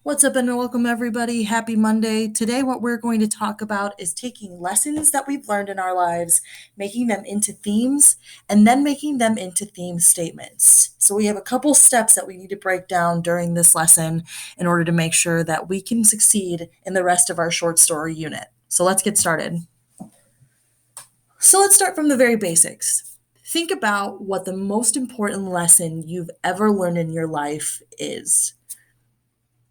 What's up and welcome everybody. Happy Monday. Today, what we're going to talk about is taking lessons that we've learned in our lives, making them into themes, and then making them into theme statements. So, we have a couple steps that we need to break down during this lesson in order to make sure that we can succeed in the rest of our short story unit. So, let's get started. So, let's start from the very basics. Think about what the most important lesson you've ever learned in your life is.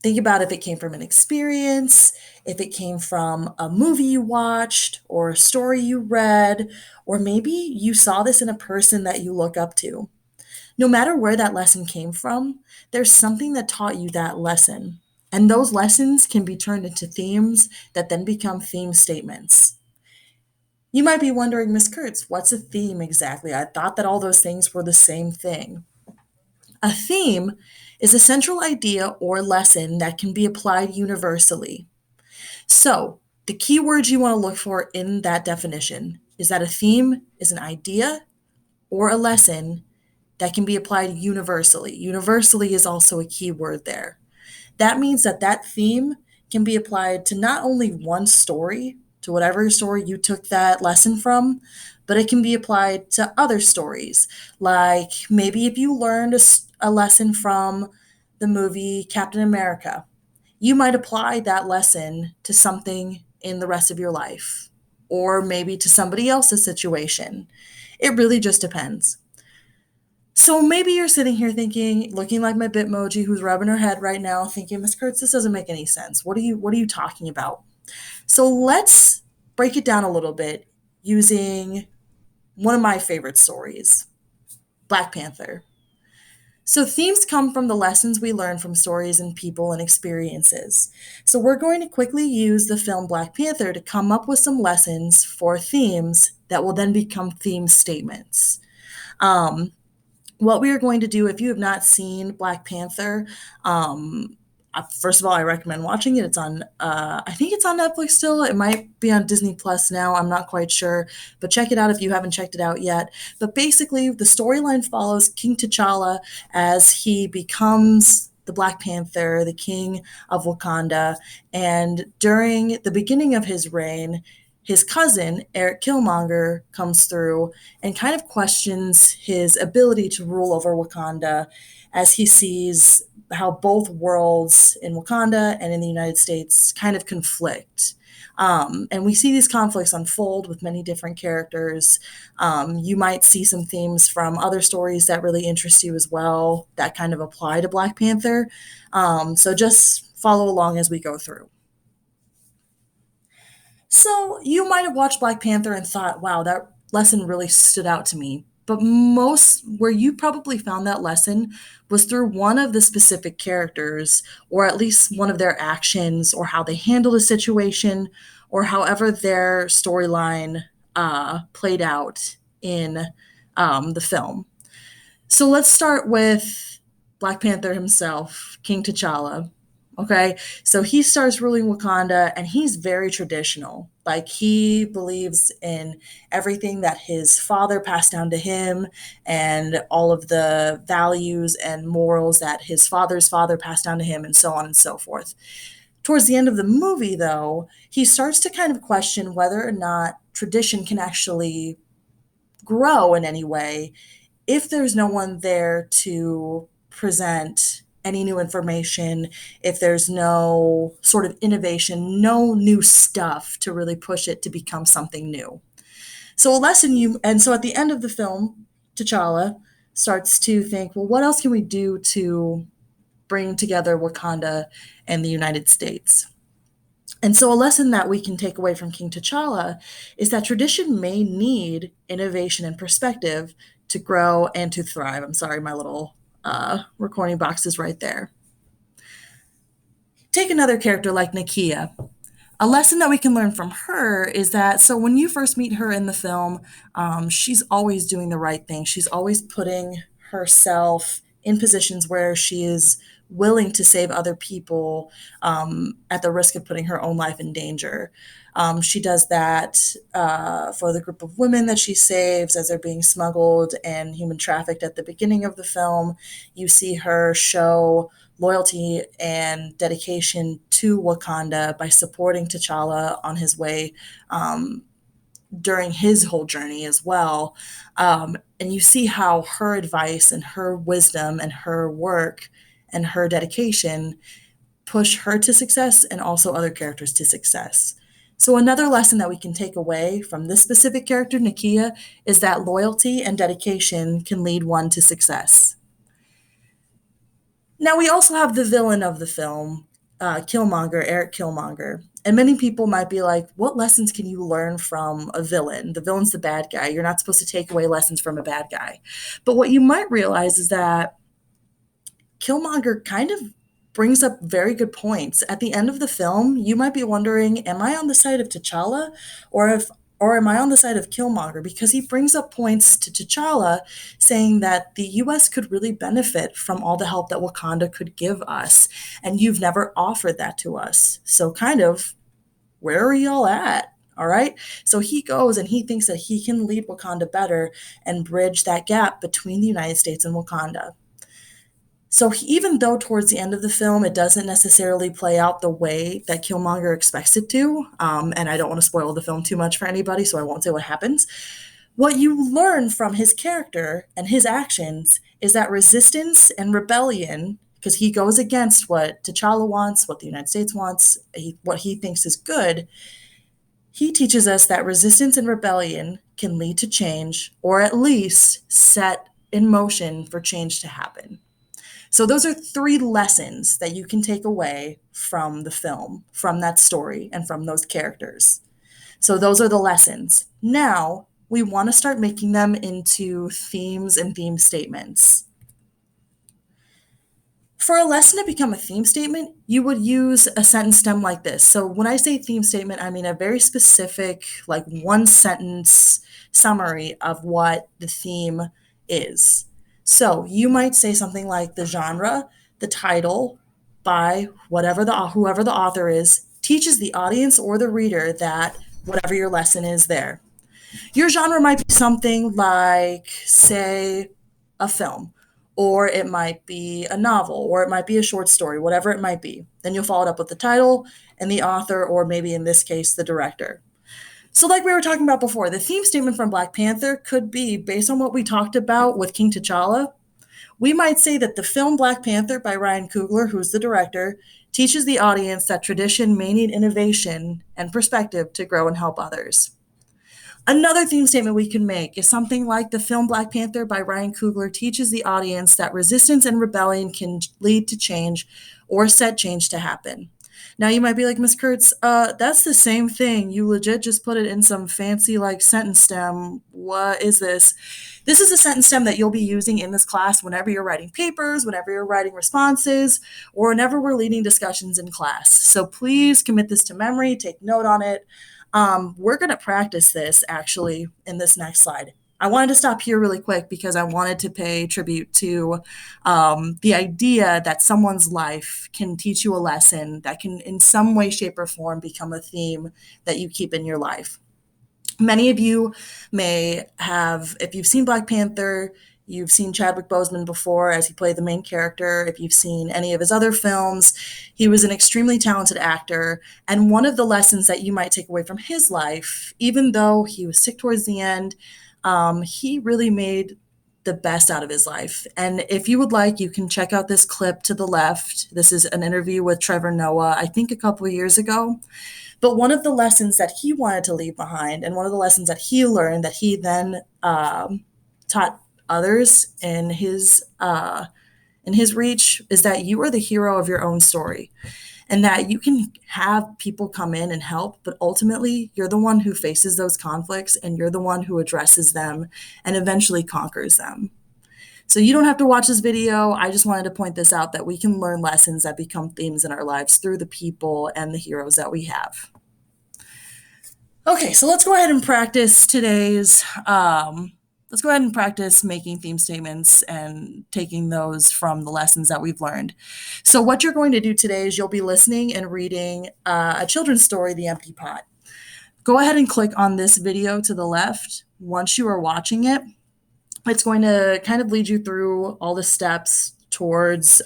Think about if it came from an experience, if it came from a movie you watched, or a story you read, or maybe you saw this in a person that you look up to. No matter where that lesson came from, there's something that taught you that lesson. And those lessons can be turned into themes that then become theme statements. You might be wondering, Miss Kurtz, what's a theme exactly? I thought that all those things were the same thing. A theme is a central idea or lesson that can be applied universally. So, the key words you want to look for in that definition is that a theme is an idea or a lesson that can be applied universally. Universally is also a key word there. That means that that theme can be applied to not only one story, to whatever story you took that lesson from, but it can be applied to other stories. Like maybe if you learned a lesson from the movie Captain America, you might apply that lesson to something in the rest of your life, or maybe to somebody else's situation. It really just depends. So maybe you're sitting here thinking, looking like my Bitmoji who's rubbing her head right now, thinking, Miss Kurtz, this doesn't make any sense. What are you talking about? So let's break it down a little bit using one of my favorite stories, Black Panther. So themes come from the lessons we learn from stories and people and experiences. So we're going to quickly use the film Black Panther to come up with some lessons for themes that will then become theme statements. Um, what we are going to do, if you have not seen Black Panther, first of all, I recommend watching it. It's on, I think it's on Netflix still. It might be on Disney Plus now. I'm not quite sure, but check it out if you haven't checked it out yet. But basically, the storyline follows King T'Challa as he becomes the Black Panther, the king of Wakanda. And during the beginning of his reign, his cousin, Eric Killmonger, comes through and kind of questions his ability to rule over Wakanda as he sees how both worlds in Wakanda and in the United States kind of conflict. And we see these conflicts unfold with many different characters. You might see some themes from other stories that really interest you as well that kind of apply to Black Panther. So just follow along as we go through. So you might have watched Black Panther and thought, wow, that lesson really stood out to me. But most where you probably found that lesson was through one of the specific characters, or at least one of their actions, or how they handled a situation, or however their storyline played out in the film. So let's start with Black Panther himself, King T'Challa. Okay, so he starts ruling Wakanda and he's very traditional. Like he believes in everything that his father passed down to him and all of the values and morals that his father's father passed down to him, and so on and so forth. Towards the end of the movie, though, he starts to kind of question whether or not tradition can actually grow in any way if there's no one there to present any new information, if there's no sort of innovation, no new stuff to really push it to become something new. So a lesson you and so at the end of the film, T'Challa starts to think, well, what else can we do to bring together Wakanda and the United States? And so, a lesson that we can take away from King T'Challa is that tradition may need innovation and perspective to grow and to thrive. I'm sorry, my little recording box is right there. Take another character like Nakia. A lesson that we can learn from her is that so when you first meet her in the film, she's always doing the right thing. She's always putting herself in positions where she is willing to save other people at the risk of putting her own life in danger. She does that for the group of women that she saves as they're being smuggled and human trafficked at the beginning of the film. You see her show loyalty and dedication to Wakanda by supporting T'Challa on his way during his whole journey as well. And you see how her advice and her wisdom and her work and her dedication push her to success and also other characters to success. So, another lesson that we can take away from this specific character, Nakia, is that loyalty and dedication can lead one to success. Now, we also have the villain of the film, Killmonger, Eric Killmonger. And many people might be like, what lessons can you learn from a villain? The villain's the bad guy. You're not supposed to take away lessons from a bad guy. But what you might realize is that Killmonger kind of brings up very good points. At the end of the film, you might be wondering, am I on the side of T'Challa or am I on the side of Killmonger? Because he brings up points to T'Challa saying that the US could really benefit from all the help that Wakanda could give us, and you've never offered that to us. So kind of where are y'all at? All right. So he goes and he thinks that he can lead Wakanda better and bridge that gap between the United States and Wakanda. So even though towards the end of the film it doesn't necessarily play out the way that Killmonger expects it to, and I don't want to spoil the film too much for anybody, so I won't say what happens. What you learn from his character and his actions is that resistance and rebellion, because he goes against what T'Challa wants, what the United States wants, what he thinks is good, he teaches us that resistance and rebellion can lead to change, or at least set in motion for change to happen. So those are three lessons that you can take away from the film, from that story, and from those characters. So those are the lessons. Now we want to start making them into themes and theme statements. For a lesson to become a theme statement, you would use a sentence stem like this. So when I say theme statement, I mean a very specific, like one sentence summary of what the theme is. So you might say something like the genre, the title, by whoever the author is, teaches the audience or the reader that whatever your lesson is there. Your genre might be something like, say, a film, or it might be a novel, or it might be a short story, whatever it might be. Then you'll follow it up with the title and the author, or maybe in this case, the director. So, like we were talking about before, the theme statement from Black Panther could be based on what we talked about with King T'Challa. We might say that the film Black Panther by Ryan Coogler, who's the director, teaches the audience that tradition may need innovation and perspective to grow and help others. Another theme statement we can make is something like the film Black Panther by Ryan Coogler teaches the audience that resistance and rebellion can lead to change or set change to happen. Now you might be like, Miss Kurtz, that's the same thing. You legit just put it in some fancy like sentence stem. What is this? This is a sentence stem that you'll be using in this class whenever you're writing papers, whenever you're writing responses, or whenever we're leading discussions in class. So please commit this to memory, take note on it. We're going to practice this actually in this next slide. I wanted to stop here really quick because I wanted to pay tribute to the idea that someone's life can teach you a lesson that can in some way, shape, or form become a theme that you keep in your life. Many of you may have, if you've seen Black Panther, you've seen Chadwick Boseman before as he played the main character. If you've seen any of his other films, he was an extremely talented actor. And one of the lessons that you might take away from his life, even though he was sick towards the end, he really made the best out of his life. And if you would like, you can check out this clip to the left. This is an interview with Trevor Noah, I think a couple of years ago. But one of the lessons that he wanted to leave behind, and one of the lessons that he learned that he then taught others in his reach, is that you are the hero of your own story, and that you can have people come in and help, but ultimately you're the one who faces those conflicts and you're the one who addresses them and eventually conquers them. So you don't have to watch this video. I just wanted to point this out, that we can learn lessons that become themes in our lives through the people and the heroes that we have. Okay, so let's go ahead and practice let's go ahead and practice making theme statements and taking those from the lessons that we've learned. So what you're going to do today is you'll be listening and reading a children's story, The Empty Pot. Go ahead and click on this video to the left. Once you are watching it, it's going to kind of lead you through all the steps towards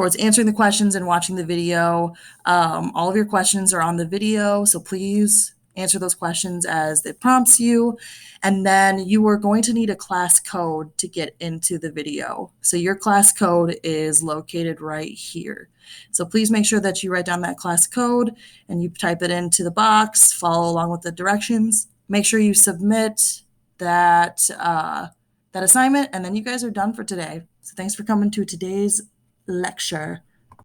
towards answering the questions and watching the video. All of your questions are on the video, so please answer those questions as it prompts you. And then you are going to need a class code to get into the video. So your class code is located right here. So please make sure that you write down that class code and you type it into the box, follow along with the directions. Make sure you submit that assignment, and then you guys are done for today. So thanks for coming to today's lecture.